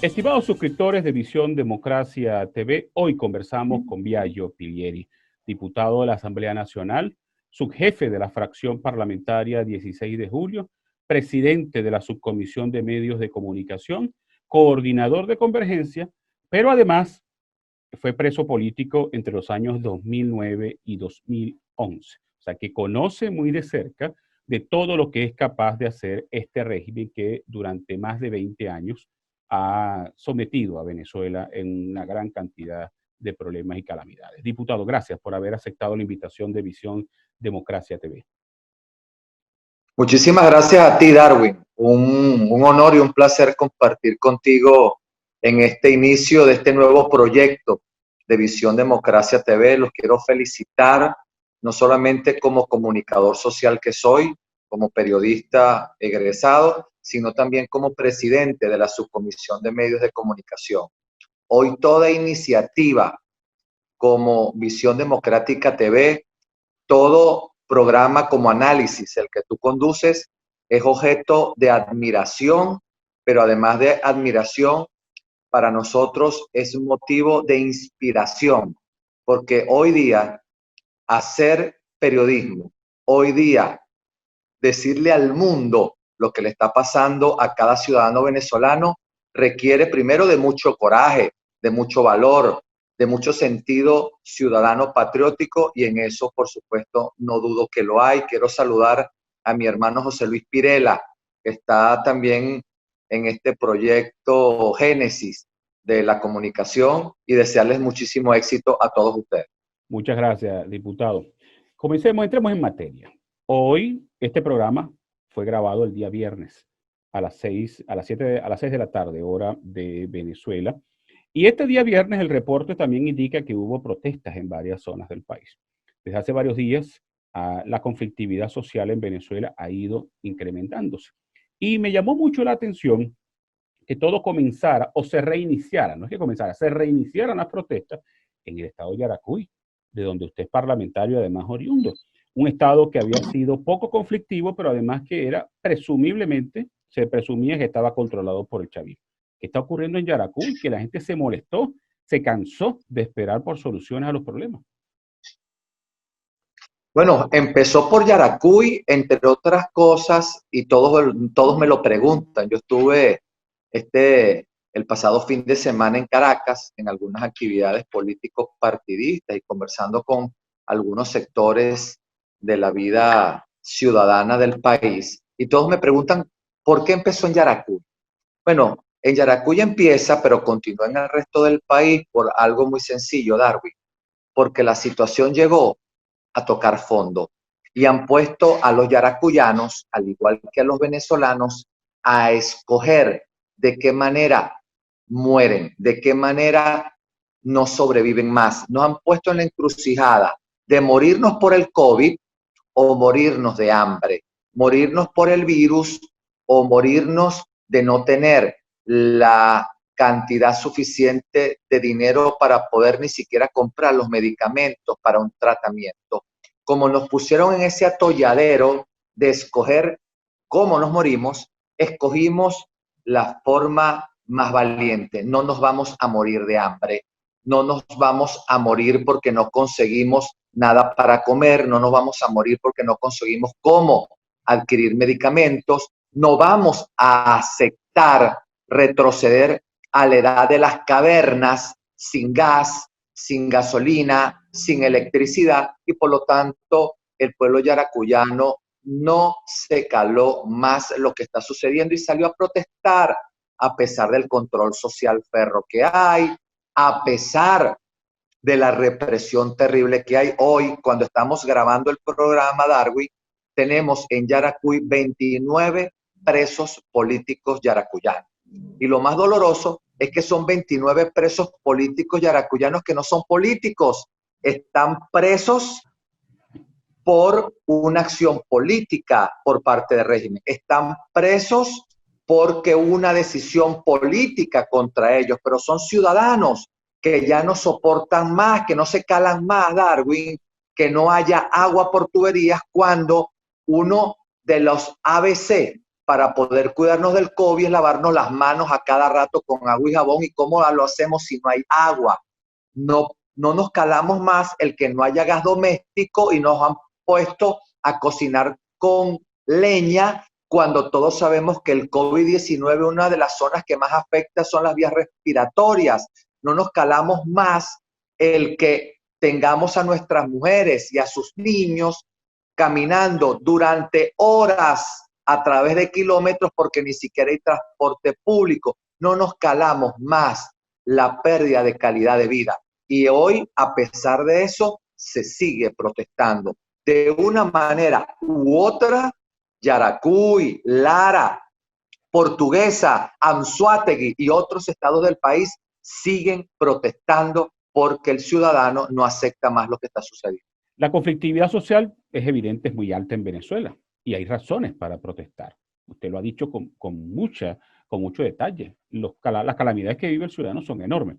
Estimados suscriptores de Visión Democracia TV, hoy conversamos con Biagio Pilieri, diputado de la Asamblea Nacional, subjefe de la fracción parlamentaria 16 de julio, presidente de la Subcomisión de Medios de Comunicación, coordinador de Convergencia, pero además fue preso político entre los años 2009 y 2011. O sea, que conoce muy de cerca de todo lo que es capaz de hacer este régimen que durante más de 20 años ha sometido a Venezuela en una gran cantidad de problemas y calamidades. Diputado, gracias por haber aceptado la invitación de Visión Democracia TV. Muchísimas gracias a ti, Darwin. Un honor y un placer compartir contigo en este inicio de este nuevo proyecto de Visión Democracia TV. Los quiero felicitar, no solamente como comunicador social que soy, como periodista egresado, sino también como presidente de la Subcomisión de Medios de Comunicación. Hoy toda iniciativa como Visión Democrática TV, todo programa como Análisis, el que tú conduces, es objeto de admiración, pero además de admiración, para nosotros es un motivo de inspiración, porque hoy día hacer periodismo, hoy día decirle al mundo lo que le está pasando a cada ciudadano venezolano, requiere primero de mucho coraje, de mucho valor, de mucho sentido ciudadano patriótico, y en eso, por supuesto, no dudo que lo hay. Quiero saludar a mi hermano José Luis Pirela, que está también en este proyecto Génesis de la comunicación, y desearles muchísimo éxito a todos ustedes. Muchas gracias, diputado. Entremos en materia. Hoy este programa fue grabado el día viernes a las 6 de la tarde, hora de Venezuela. Y este día viernes el reporte también indica que hubo protestas en varias zonas del país. Desde hace varios días, la conflictividad social en Venezuela ha ido incrementándose. Y me llamó mucho la atención que todo comenzara o se reiniciara, no es que comenzara, se reiniciaran las protestas en el estado de Yaracuy, de donde usted es parlamentario, además oriundo. Un estado que había sido poco conflictivo, pero además que era presumiblemente, se presumía que estaba controlado por el chavismo. ¿Qué está ocurriendo en Yaracuy? Que la gente se molestó, se cansó de esperar por soluciones a los problemas. Bueno, empezó por Yaracuy, entre otras cosas, y todos me lo preguntan. Yo estuve el pasado fin de semana en Caracas, en algunas actividades políticos partidistas y conversando con algunos sectores de la vida ciudadana del país. Y todos me preguntan, ¿por qué empezó en Yaracuy? Bueno, en Yaracuy empieza, pero continúa en el resto del país por algo muy sencillo, Darwin, porque la situación llegó a tocar fondo y han puesto a los yaracuyanos, al igual que a los venezolanos, a escoger de qué manera mueren, de qué manera no sobreviven más. Nos han puesto en la encrucijada de morirnos por el COVID o morirnos de hambre, morirnos por el virus o morirnos de no tener la cantidad suficiente de dinero para poder ni siquiera comprar los medicamentos para un tratamiento. Como nos pusieron en ese atolladero de escoger cómo nos morimos, escogimos la forma más valiente. No nos vamos a morir de hambre, no nos vamos a morir porque no conseguimos nada para comer, no nos vamos a morir porque no conseguimos cómo adquirir medicamentos, no vamos a aceptar retroceder a la edad de las cavernas sin gas, sin gasolina, sin electricidad, y por lo tanto el pueblo yaracuyano no se caló más lo que está sucediendo y salió a protestar a pesar del control social ferro que hay, a pesar de la represión terrible que hay. Hoy, cuando estamos grabando el programa, Darwin, tenemos en Yaracuy 29 presos políticos yaracuyanos. Y lo más doloroso es que son 29 presos políticos yaracuyanos que no son políticos, están presos por una acción política por parte del régimen, están presos porque hubo una decisión política contra ellos, pero son ciudadanos que ya no soportan más, que no se calan más, Darwin, que no haya agua por tuberías cuando uno de los ABC para poder cuidarnos del COVID es lavarnos las manos a cada rato con agua y jabón. ¿Y cómo lo hacemos si no hay agua? No nos calamos más el que no haya gas doméstico y nos han puesto a cocinar con leña cuando todos sabemos que el COVID-19, una de las zonas que más afecta son las vías respiratorias. No nos calamos más el que tengamos a nuestras mujeres y a sus niños caminando durante horas a través de kilómetros porque ni siquiera hay transporte público. No nos calamos más la pérdida de calidad de vida. Y hoy, a pesar de eso, se sigue protestando. De una manera u otra, Yaracuy, Lara, Portuguesa, Anzoátegui y otros estados del país siguen protestando porque el ciudadano no acepta más lo que está sucediendo. La conflictividad social es evidente, es muy alta en Venezuela y hay razones para protestar. Usted lo ha dicho con mucho detalle. Las calamidades que vive el ciudadano son enormes.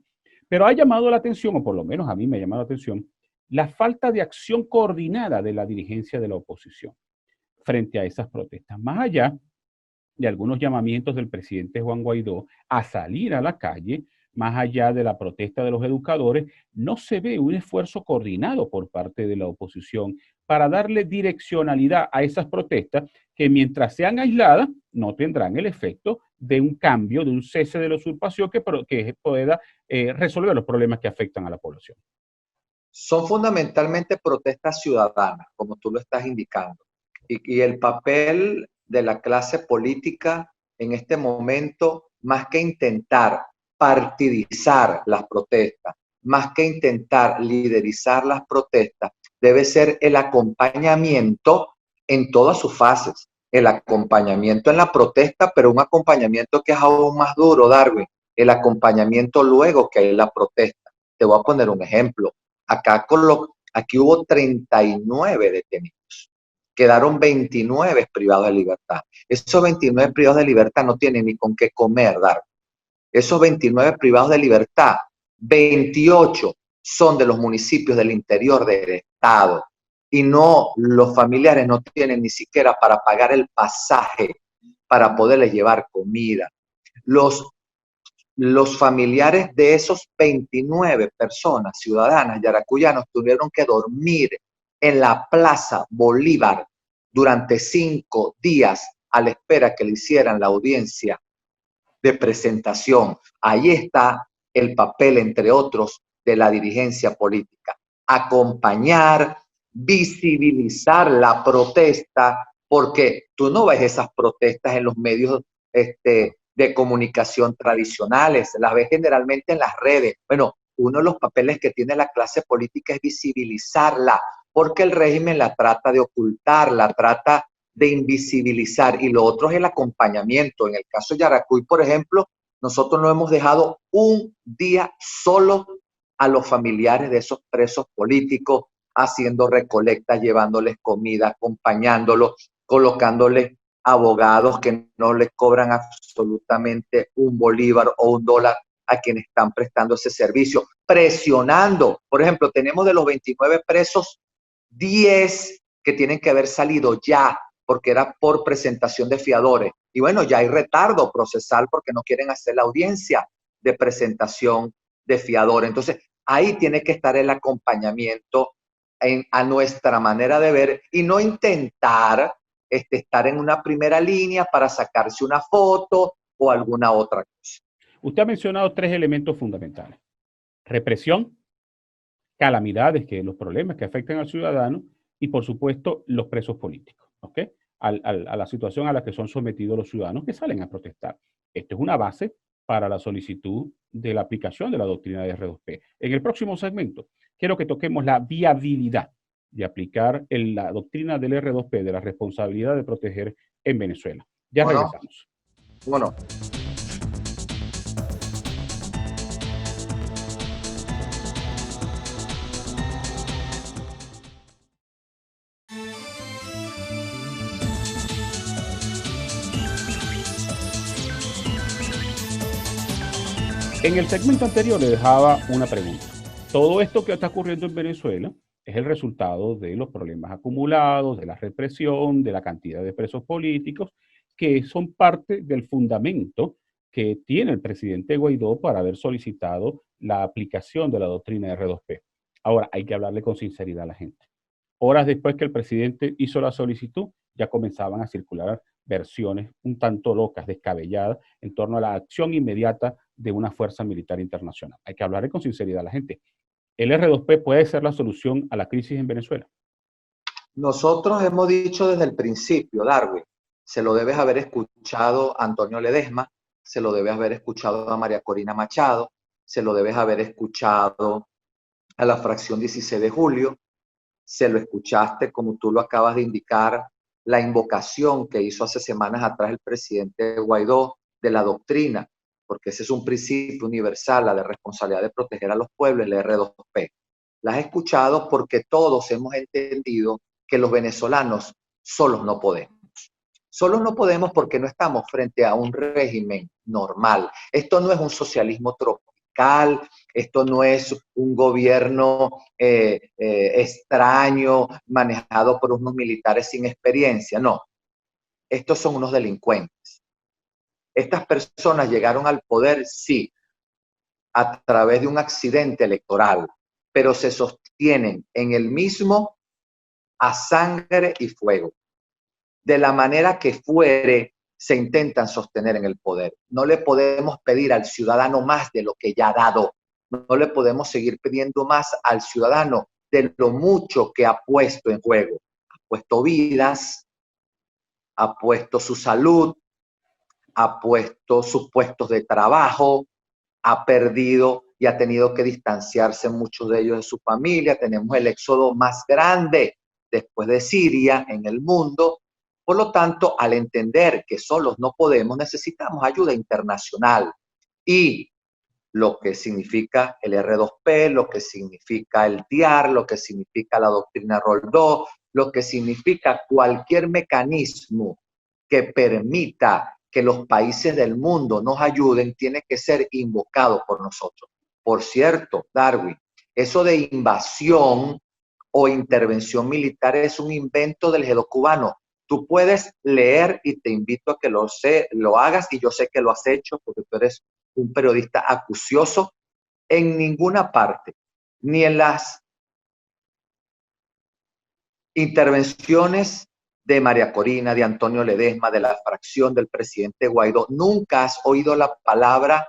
Pero ha llamado la atención, o por lo menos a mí me ha llamado la atención, la falta de acción coordinada de la dirigencia de la oposición frente a esas protestas. Más allá de algunos llamamientos del presidente Juan Guaidó a salir a la calle, más allá de la protesta de los educadores, no se ve un esfuerzo coordinado por parte de la oposición para darle direccionalidad a esas protestas que mientras sean aisladas no tendrán el efecto de un cambio, de un cese de la usurpación que pueda resolver los problemas que afectan a la población. Son fundamentalmente protestas ciudadanas, como tú lo estás indicando. Y el papel de la clase política en este momento, más que intentar partidizar las protestas, más que intentar liderizar las protestas, debe ser el acompañamiento en todas sus fases. El acompañamiento en la protesta, pero un acompañamiento que es aún más duro, Darwin. El acompañamiento luego que hay la protesta. Te voy a poner un ejemplo. Aquí hubo 39 detenidos. Quedaron 29 privados de libertad. Esos 29 privados de libertad no tienen ni con qué comer, Darwin. Esos 29 privados de libertad, 28 son de los municipios del interior del estado. Y los familiares no tienen ni siquiera para pagar el pasaje para poderles llevar comida. Los familiares de esos 29 personas, ciudadanas yaracuyanos, tuvieron que dormir en la Plaza Bolívar durante 5 días a la espera que le hicieran la audiencia de presentación. Ahí está el papel, entre otros, de la dirigencia política. Acompañar, visibilizar la protesta, porque tú no ves esas protestas en los medios de comunicación tradicionales, las ves generalmente en las redes. Bueno, uno de los papeles que tiene la clase política es visibilizarla, porque el régimen la trata de ocultar, la trata de invisibilizar, y lo otro es el acompañamiento. En el caso de Yaracuy, por ejemplo, nosotros no hemos dejado un día solo a los familiares de esos presos políticos, haciendo recolectas, llevándoles comida, acompañándolos, colocándoles abogados que no les cobran absolutamente un bolívar o un dólar a quienes están prestando ese servicio, presionando. Por ejemplo, tenemos de los 29 presos, 10 que tienen que haber salido ya, porque era por presentación de fiadores. Y bueno, ya hay retardo procesal porque no quieren hacer la audiencia de presentación de fiadores. Entonces, ahí tiene que estar el acompañamiento a nuestra manera de ver y no intentar estar en una primera línea para sacarse una foto o alguna otra cosa. Usted ha mencionado 3 elementos fundamentales: represión, calamidades, que los problemas que afectan al ciudadano, y por supuesto los presos políticos, ¿ok? A la situación a la que son sometidos los ciudadanos que salen a protestar. Esto es una base para la solicitud de la aplicación de la doctrina de R2P. En el próximo segmento, quiero que toquemos la viabilidad de aplicar la doctrina del R2P, de la responsabilidad de proteger en Venezuela. Ya regresamos. Bueno. En el segmento anterior le dejaba una pregunta. Todo esto que está ocurriendo en Venezuela es el resultado de los problemas acumulados, de la represión, de la cantidad de presos políticos que son parte del fundamento que tiene el presidente Guaidó para haber solicitado la aplicación de la doctrina R2P. Ahora, hay que hablarle con sinceridad a la gente. Horas después que el presidente hizo la solicitud, ya comenzaban a circular versiones un tanto locas, descabelladas, en torno a la acción inmediata de una fuerza militar internacional. Hay que hablarle con sinceridad a la gente. ¿El R2P puede ser la solución a la crisis en Venezuela? Nosotros hemos dicho desde el principio, Darwin, se lo debes haber escuchado a Antonio Ledesma, se lo debes haber escuchado a María Corina Machado, se lo debes haber escuchado a la fracción 16 de julio, se lo escuchaste, como tú lo acabas de indicar, la invocación que hizo hace semanas atrás el presidente Guaidó de la doctrina, porque ese es un principio universal, la de responsabilidad de proteger a los pueblos, el R2P. La has escuchado porque todos hemos entendido que los venezolanos solos no podemos. Solos no podemos porque no estamos frente a un régimen normal. Esto no es un socialismo tropical, esto no es un gobierno extraño manejado por unos militares sin experiencia, no. Estos son unos delincuentes. Estas personas llegaron al poder, sí, a través de un accidente electoral, pero se sostienen en el mismo a sangre y fuego. De la manera que fuere, se intentan sostener en el poder. No le podemos pedir al ciudadano más de lo que ya ha dado. No le podemos seguir pidiendo más al ciudadano de lo mucho que ha puesto en juego. Ha puesto vidas, ha puesto su salud, ha puesto sus puestos de trabajo, ha perdido y ha tenido que distanciarse muchos de ellos de su familia. Tenemos el éxodo más grande después de Siria en el mundo. Por lo tanto, al entender que solos no podemos, necesitamos ayuda internacional. Y lo que significa el R2P, lo que significa el TIAR, lo que significa la doctrina Roldós, lo que significa cualquier mecanismo que permita que los países del mundo nos ayuden, tiene que ser invocado por nosotros. Por cierto, Darwin, eso de invasión o intervención militar es un invento del ejército cubano. Tú puedes leer y te invito a que lo hagas, y yo sé que lo has hecho porque tú eres un periodista acucioso. En ninguna parte, ni en las intervenciones de María Corina, de Antonio Ledesma, de la fracción del presidente Guaidó, nunca has oído la palabra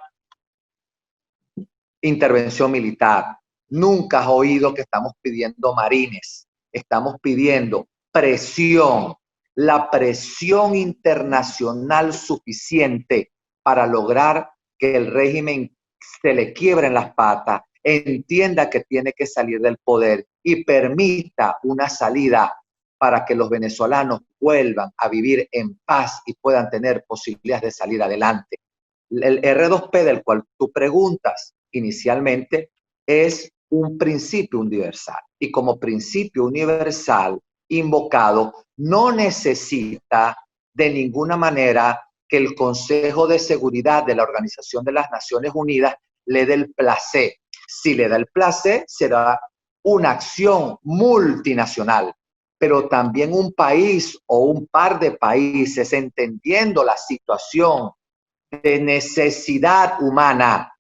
intervención militar. Nunca has oído que estamos pidiendo marines. Estamos pidiendo presión, la presión internacional suficiente para lograr que el régimen se le quiebren las patas, entienda que tiene que salir del poder y permita una salida para que los venezolanos vuelvan a vivir en paz y puedan tener posibilidades de salir adelante. El R2P del cual tú preguntas inicialmente es un principio universal, y como principio universal invocado no necesita de ninguna manera que el Consejo de Seguridad de la Organización de las Naciones Unidas le dé el placer. Si le da el placer, será una acción multinacional, pero también un país o un par de países, entendiendo la situación de necesidad humana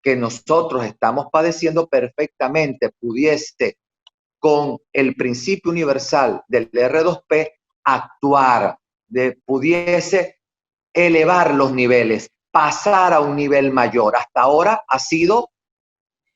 que nosotros estamos padeciendo, perfectamente pudiese, con el principio universal del R2P, actuar, pudiese elevar los niveles, pasar a un nivel mayor. Hasta ahora ha sido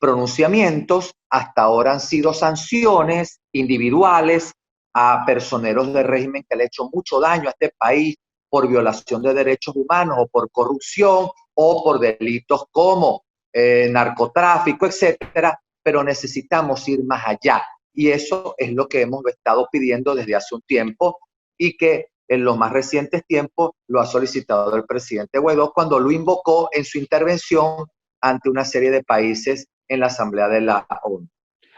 pronunciamientos, hasta ahora han sido sanciones individuales a personeros del régimen que le han hecho mucho daño a este país por violación de derechos humanos o por corrupción o por delitos como narcotráfico, etcétera, pero necesitamos ir más allá. Y eso es lo que hemos estado pidiendo desde hace un tiempo, y que en los más recientes tiempos lo ha solicitado el presidente Guaidó cuando lo invocó en su intervención ante una serie de países en la Asamblea de la ONU.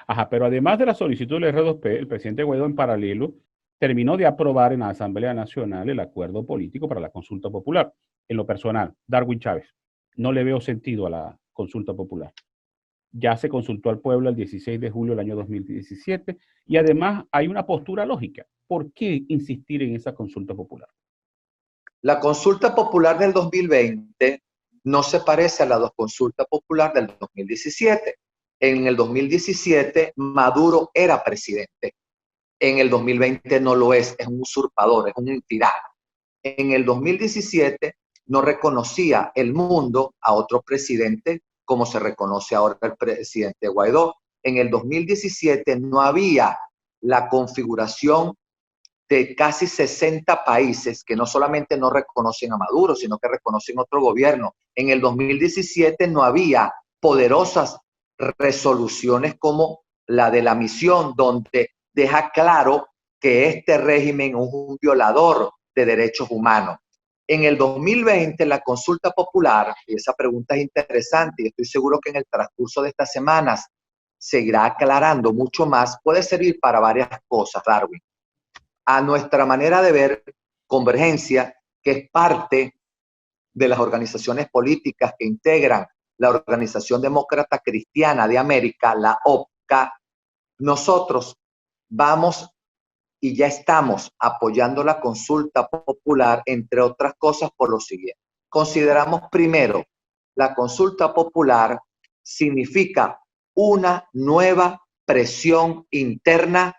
Ajá, pero además de la solicitud del R2P, el presidente Guaidó en paralelo terminó de aprobar en la Asamblea Nacional el acuerdo político para la consulta popular. En lo personal, Darwin Chávez, no le veo sentido a la consulta popular. Ya se consultó al pueblo el 16 de julio del año 2017 y además hay una postura lógica. ¿Por qué insistir en esa consulta popular? La consulta popular del 2020 no se parece a la consulta popular del 2017. En el 2017, Maduro era presidente. En el 2020 no lo es un usurpador, es un tirano. En el 2017 no reconocía el mundo a otro presidente como se reconoce ahora el presidente Guaidó. En el 2017 no había la configuración de casi 60 países que no solamente no reconocen a Maduro, sino que reconocen otro gobierno. En el 2017 no había poderosas resoluciones como la de la misión, donde deja claro que este régimen es un violador de derechos humanos. En el 2020, la consulta popular, y esa pregunta es interesante y estoy seguro que en el transcurso de estas semanas seguirá aclarando mucho más, puede servir para varias cosas, Darwin. A nuestra manera de ver, Convergencia, que es parte de las organizaciones políticas que integran la Organización Demócrata Cristiana de América, la OPCA, nosotros vamos y ya estamos apoyando la consulta popular, entre otras cosas, por lo siguiente. Consideramos primero, la consulta popular significa una nueva presión interna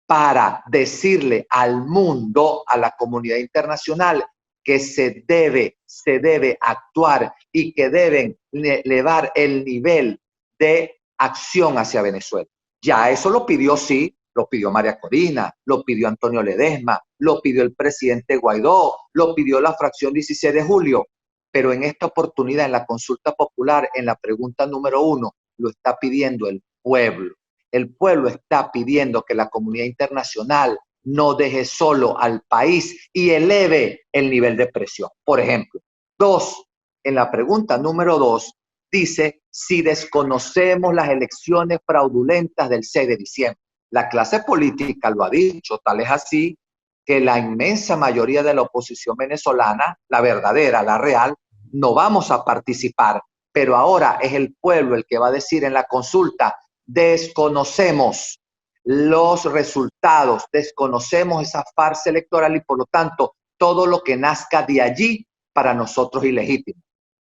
para decirle al mundo, a la comunidad internacional, que se debe actuar y que deben elevar el nivel de acción hacia Venezuela. Ya eso lo pidió, sí, lo pidió María Corina, lo pidió Antonio Ledesma, lo pidió el presidente Guaidó, lo pidió la fracción 16 de julio, pero en esta oportunidad, en la consulta popular, en la pregunta número 1, lo está pidiendo el pueblo. El pueblo está pidiendo que la comunidad internacional no deje solo al país y eleve el nivel de presión. Por ejemplo, 2, en la pregunta número 2, dice si desconocemos las elecciones fraudulentas del 6 de diciembre. La clase política lo ha dicho, tal es así que la inmensa mayoría de la oposición venezolana, la verdadera, la real, no vamos a participar, pero ahora es el pueblo el que va a decir en la consulta: desconocemos los resultados, desconocemos esa farsa electoral y por lo tanto todo lo que nazca de allí para nosotros es ilegítimo.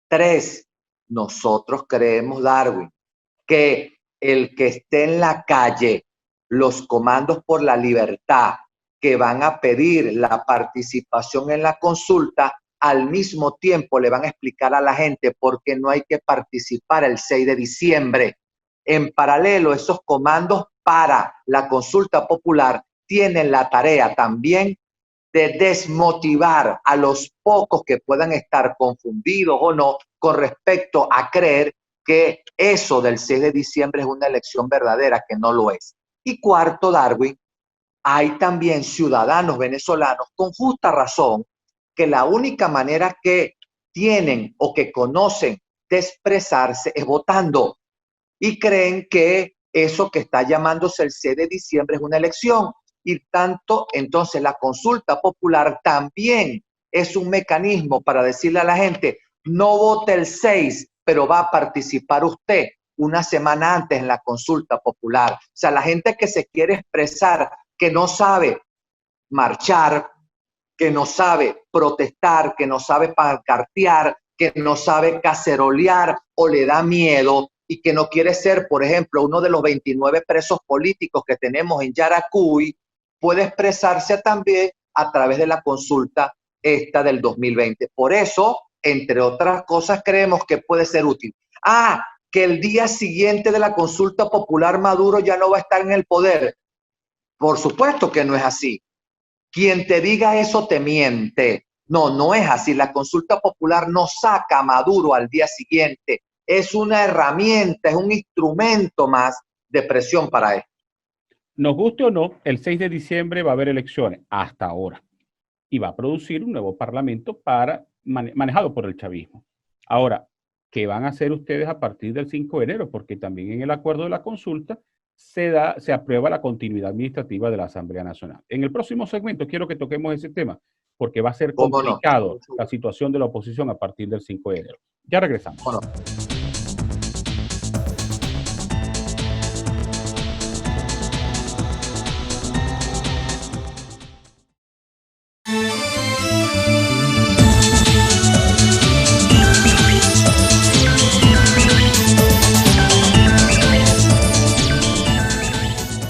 3, nosotros creemos, Darwin, que el que esté en la calle, los comandos por la libertad que van a pedir la participación en la consulta, al mismo tiempo le van a explicar a la gente por qué no hay que participar el 6 de diciembre. En paralelo, esos comandos para la consulta popular tienen la tarea también de desmotivar a los pocos que puedan estar confundidos o no con respecto a creer que eso del 6 de diciembre es una elección verdadera, que no lo es. Y cuarto, Darwin, hay también ciudadanos venezolanos con justa razón que la única manera que tienen o que conocen de expresarse es votando y creen que eso que está llamándose el 6 de diciembre es una elección. Y tanto, entonces la consulta popular también es un mecanismo para decirle a la gente: no vote el 6, pero va a participar usted una semana antes en la consulta popular. O sea, la gente que se quiere expresar, que no sabe marchar, que no sabe protestar, que no sabe pancartear, que no sabe cacerolear o le da miedo y que no quiere ser, por ejemplo, uno de los 29 presos políticos que tenemos en Yaracuy, puede expresarse también a través de la consulta esta del 2020. Por eso, entre otras cosas, creemos que puede ser útil. Que el día siguiente de la consulta popular Maduro ya no va a estar en el poder. Por supuesto que no es así. Quien te diga eso te miente. No, no es así. La consulta popular no saca a Maduro al día siguiente. Es una herramienta, es un instrumento más de presión para él. Nos guste o no, el 6 de diciembre va a haber elecciones, hasta ahora, y va a producir un nuevo parlamento manejado por el chavismo. Ahora, ¿qué van a hacer ustedes a partir del 5 de enero? Porque también en el acuerdo de la consulta se aprueba la continuidad administrativa de la Asamblea Nacional. En el próximo segmento quiero que toquemos ese tema, porque va a ser complicado la situación de la oposición a partir del 5 de enero. Ya regresamos.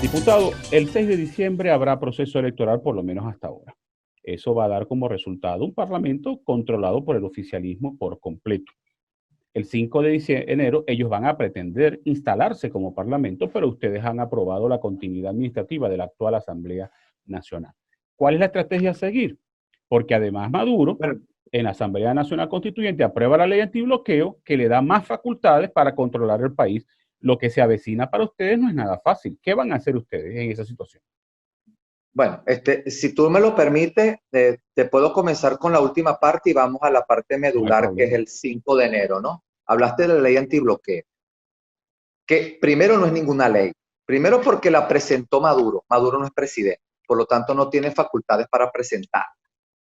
Diputado, el 6 de diciembre habrá proceso electoral por lo menos hasta ahora. Eso va a dar como resultado un parlamento controlado por el oficialismo por completo. El 5 de enero ellos van a pretender instalarse como parlamento, pero ustedes han aprobado la continuidad administrativa de la actual Asamblea Nacional. ¿Cuál es la estrategia a seguir? Porque además Maduro, en la Asamblea Nacional Constituyente, aprueba la ley antibloqueo que le da más facultades para controlar el país. Lo que se avecina para ustedes no es nada fácil. ¿Qué van a hacer ustedes en esa situación? Bueno, si tú me lo permites, te puedo comenzar con la última parte y vamos a la parte medular, que es el 5 de enero, ¿no? Hablaste de la ley antibloqueo, que primero no es ninguna ley. Primero porque la presentó Maduro. Maduro no es presidente, por lo tanto no tiene facultades para presentar.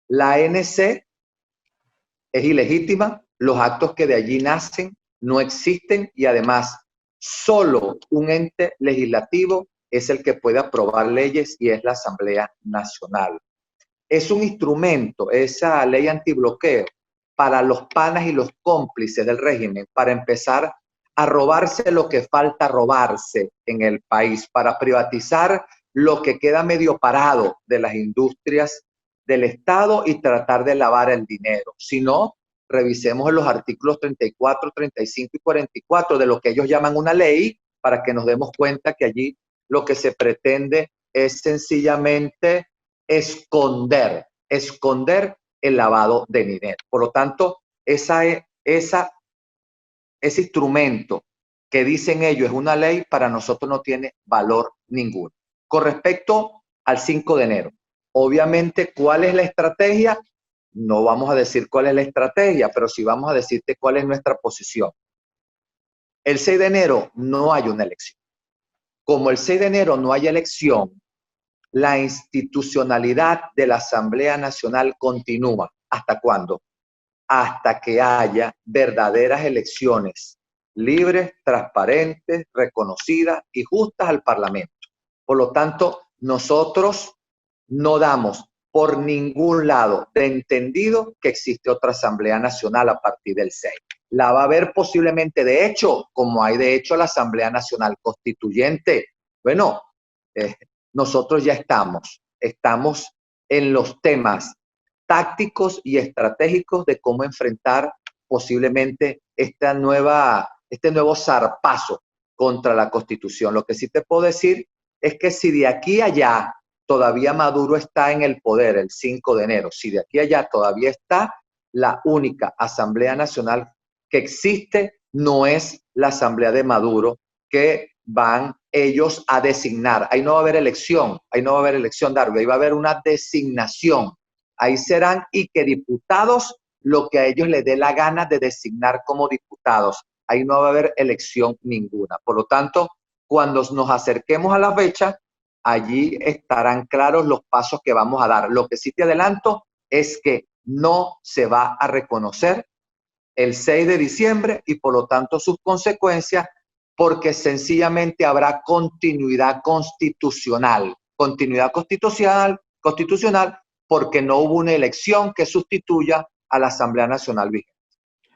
La ANC es ilegítima, los actos que de allí nacen no existen y además solo un ente legislativo es el que puede aprobar leyes y es la Asamblea Nacional. Es un instrumento, esa ley antibloqueo, para los panas y los cómplices del régimen, para empezar a robarse lo que falta robarse en el país, para privatizar lo que queda medio parado de las industrias del Estado y tratar de lavar el dinero. Si no, revisemos los artículos 34, 35 y 44 de lo que ellos llaman una ley, para que nos demos cuenta que allí lo que se pretende es sencillamente esconder el lavado de dinero. Por lo tanto, ese instrumento que dicen ellos es una ley, para nosotros no tiene valor ninguno. Con respecto al 5 de enero, obviamente, ¿cuál es la estrategia? No vamos a decir cuál es la estrategia, pero sí vamos a decirte cuál es nuestra posición. El 6 de enero no hay una elección. Como el 6 de enero no hay elección, la institucionalidad de la Asamblea Nacional continúa. ¿Hasta cuándo? Hasta que haya verdaderas elecciones libres, transparentes, reconocidas y justas al Parlamento. Por lo tanto, nosotros no damos por ningún lado de entendido que existe otra Asamblea Nacional a partir del 6. La va a haber posiblemente, de hecho, como hay de hecho la Asamblea Nacional Constituyente. Bueno, nosotros ya estamos en los temas tácticos y estratégicos de cómo enfrentar posiblemente este nuevo zarpazo contra la Constitución. Lo que sí te puedo decir es que si de aquí a allá todavía Maduro está en el poder el 5 de enero, si de aquí a allá todavía está, la única Asamblea Nacional que existe no es la Asamblea de Maduro, que van ellos a designar. Ahí no va a haber elección, Darby, ahí va a haber una designación. Ahí serán y que diputados lo que a ellos les dé la gana de designar como diputados. Ahí no va a haber elección ninguna. Por lo tanto, cuando nos acerquemos a la fecha, allí estarán claros los pasos que vamos a dar. Lo que sí te adelanto es que no se va a reconocer el 6 de diciembre y por lo tanto sus consecuencias, porque sencillamente habrá continuidad constitucional. Continuidad constitucional porque no hubo una elección que sustituya a la Asamblea Nacional vigente.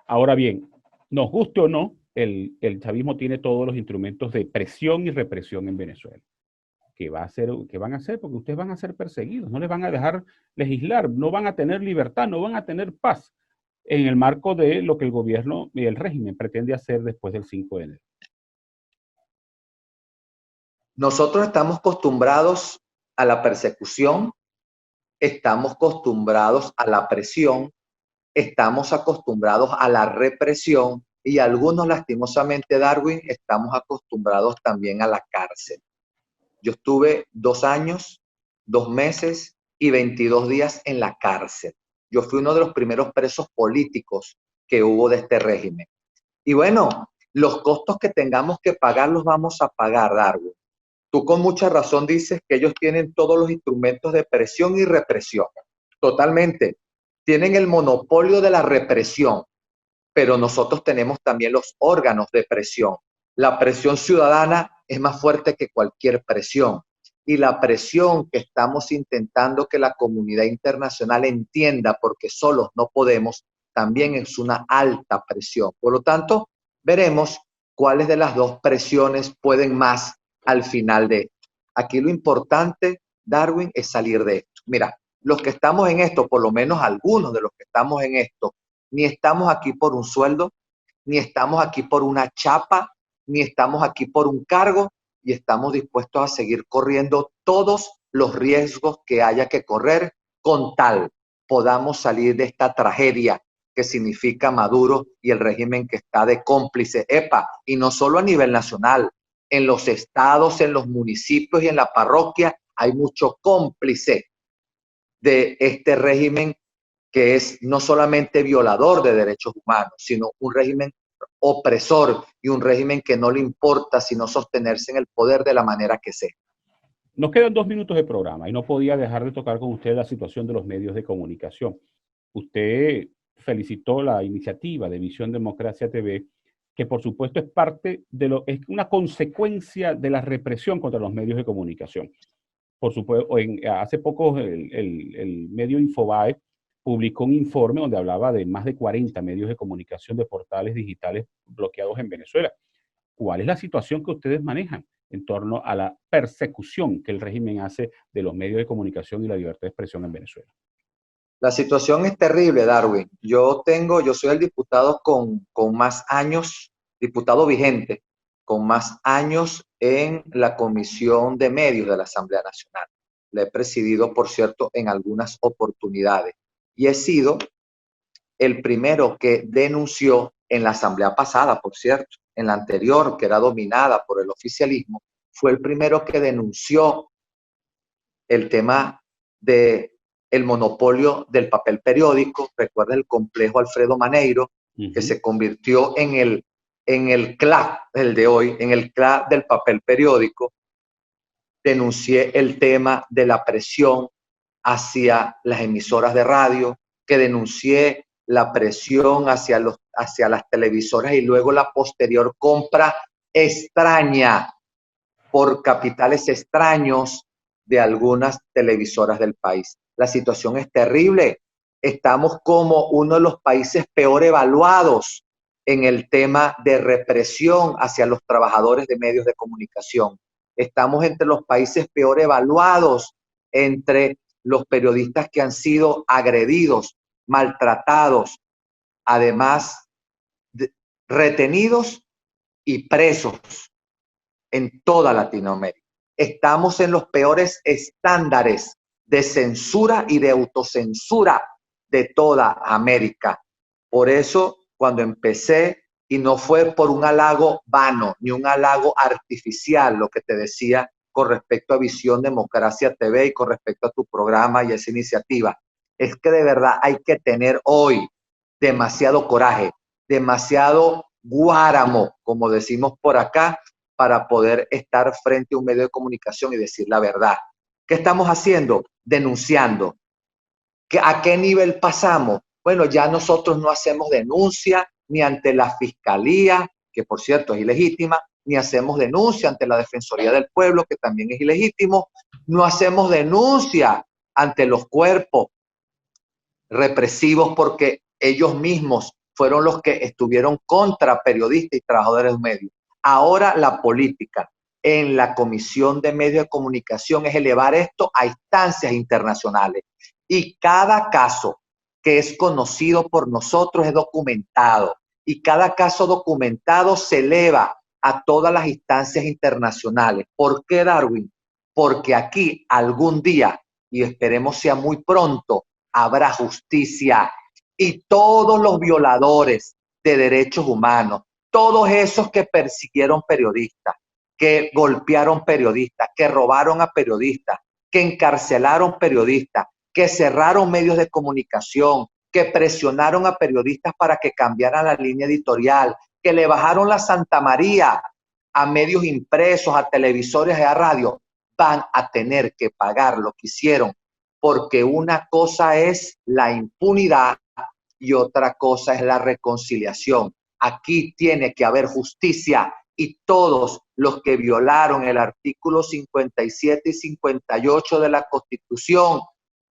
Ahora bien, nos guste o no, el chavismo tiene todos los instrumentos de presión y represión en Venezuela. ¿Qué van a hacer? Porque ustedes van a ser perseguidos, no les van a dejar legislar, no van a tener libertad, no van a tener paz en el marco de lo que el gobierno y el régimen pretende hacer después del 5 de enero. Nosotros estamos acostumbrados a la persecución, estamos acostumbrados a la presión, estamos acostumbrados a la represión y algunos, lastimosamente, Darwin, estamos acostumbrados también a la cárcel. Yo estuve 2 años, 2 meses y 22 días en la cárcel. Yo fui uno de los primeros presos políticos que hubo de este régimen. Y bueno, los costos que tengamos que pagar los vamos a pagar, Darwin. Tú con mucha razón dices que ellos tienen todos los instrumentos de presión y represión. Totalmente. Tienen el monopolio de la represión, pero nosotros tenemos también los órganos de presión. La presión ciudadana es más fuerte que cualquier presión. Y la presión que estamos intentando que la comunidad internacional entienda, porque solos no podemos, también es una alta presión. Por lo tanto, veremos cuáles de las dos presiones pueden más al final de esto. Aquí lo importante, Darwin, es salir de esto. Mira, los que estamos en esto, por lo menos algunos de los que estamos en esto, ni estamos aquí por un sueldo, ni estamos aquí por una chapa, ni estamos aquí por un cargo, y estamos dispuestos a seguir corriendo todos los riesgos que haya que correr con tal podamos salir de esta tragedia que significa Maduro y el régimen que está de cómplice. Epa, y no solo a nivel nacional, en los estados, en los municipios y en la parroquia hay mucho cómplice de este régimen que es no solamente violador de derechos humanos, sino un régimen opresor y un régimen que no le importa sino sostenerse en el poder de la manera que sea. Nos quedan 2 minutos de programa y no podía dejar de tocar con usted la situación de los medios de comunicación. Usted felicitó la iniciativa de Visión Democracia TV, que por supuesto es parte de es una consecuencia de la represión contra los medios de comunicación. Por supuesto, hace poco el medio Infobae publicó un informe donde hablaba de más de 40 medios de comunicación de portales digitales bloqueados en Venezuela. ¿Cuál es la situación que ustedes manejan en torno a la persecución que el régimen hace de los medios de comunicación y la libertad de expresión en Venezuela? La situación es terrible, Darwin. Yo soy el diputado con más años, diputado vigente, con más años en la Comisión de Medios de la Asamblea Nacional. La he presidido, por cierto, en algunas oportunidades. Y he sido el primero que denunció en la Asamblea pasada, por cierto, en la anterior, que era dominada por el oficialismo, fue el primero que denunció el tema de el monopolio del papel periódico. Recuerda el complejo Alfredo Maneiro, que se convirtió en el CLA, el de hoy, en el CLA del papel periódico. Denuncié el tema de la presión hacia las emisoras de radio, que denuncié la presión hacia las televisoras y luego la posterior compra extraña por capitales extraños de algunas televisoras del país. La situación es terrible. Estamos como uno de los países peor evaluados en el tema de represión hacia los trabajadores de medios de comunicación. Estamos entre los países peor evaluados entre los periodistas que han sido agredidos, maltratados, además retenidos y presos en toda Latinoamérica. Estamos en los peores estándares de censura y de autocensura de toda América. Por eso, cuando empecé, y no fue por un halago vano, ni un halago artificial, lo que te decía con respecto a Visión Democracia TV y con respecto a tu programa y esa iniciativa, es que de verdad hay que tener hoy demasiado coraje, demasiado guáramo, como decimos por acá, para poder estar frente a un medio de comunicación y decir la verdad. ¿Qué estamos haciendo? Denunciando. ¿A qué nivel pasamos? Bueno, ya nosotros no hacemos denuncia ni ante la Fiscalía, que por cierto es ilegítima, ni hacemos denuncia ante la Defensoría del Pueblo, que también es ilegítimo, no hacemos denuncia ante los cuerpos represivos porque ellos mismos fueron los que estuvieron contra periodistas y trabajadores de medios. Ahora la política en la Comisión de Medios de Comunicación es elevar esto a instancias internacionales. Y cada caso que es conocido por nosotros es documentado. Y cada caso documentado se eleva a todas las instancias internacionales. ¿Por qué, Darwin? Porque aquí algún día, y esperemos sea muy pronto, habrá justicia. Y todos los violadores de derechos humanos, todos esos que persiguieron periodistas, que golpearon periodistas, que robaron a periodistas, que encarcelaron periodistas, que cerraron medios de comunicación, que presionaron a periodistas para que cambiaran la línea editorial, que le bajaron la Santa María a medios impresos, a televisores y a radio, van a tener que pagar lo que hicieron, porque una cosa es la impunidad y otra cosa es la reconciliación. Aquí tiene que haber justicia y todos los que violaron el artículo 57 y 58 de la Constitución,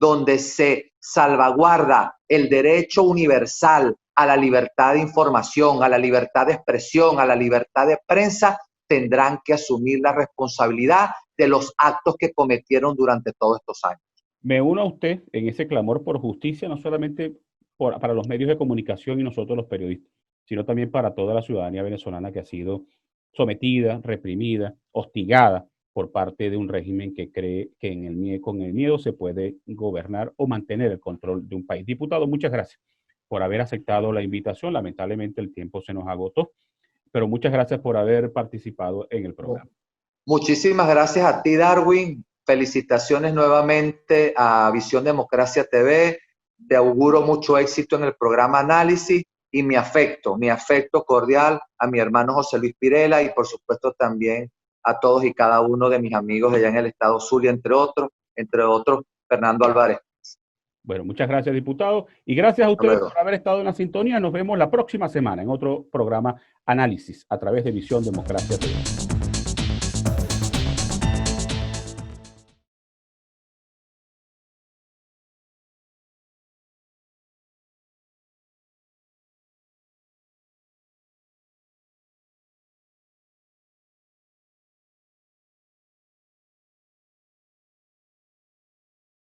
donde se salvaguarda el derecho universal a la libertad de información, a la libertad de expresión, a la libertad de prensa, tendrán que asumir la responsabilidad de los actos que cometieron durante todos estos años. Me uno a usted en ese clamor por justicia, no solamente para los medios de comunicación y nosotros los periodistas, sino también para toda la ciudadanía venezolana que ha sido sometida, reprimida, hostigada por parte de un régimen que cree que con el miedo se puede gobernar o mantener el control de un país. Diputado, muchas gracias por haber aceptado la invitación. Lamentablemente el tiempo se nos agotó, pero muchas gracias por haber participado en el programa. Muchísimas gracias a ti, Darwin. Felicitaciones nuevamente a Visión Democracia TV. Te auguro mucho éxito en el programa Análisis y mi afecto cordial a mi hermano José Luis Pirela y por supuesto también a todos y cada uno de mis amigos allá en el estado Zulia, entre otros, Fernando Álvarez. Bueno, muchas gracias, diputado. Y gracias a ustedes por haber estado en la sintonía. Nos vemos la próxima semana en otro programa Análisis a través de Visión Democracia TV.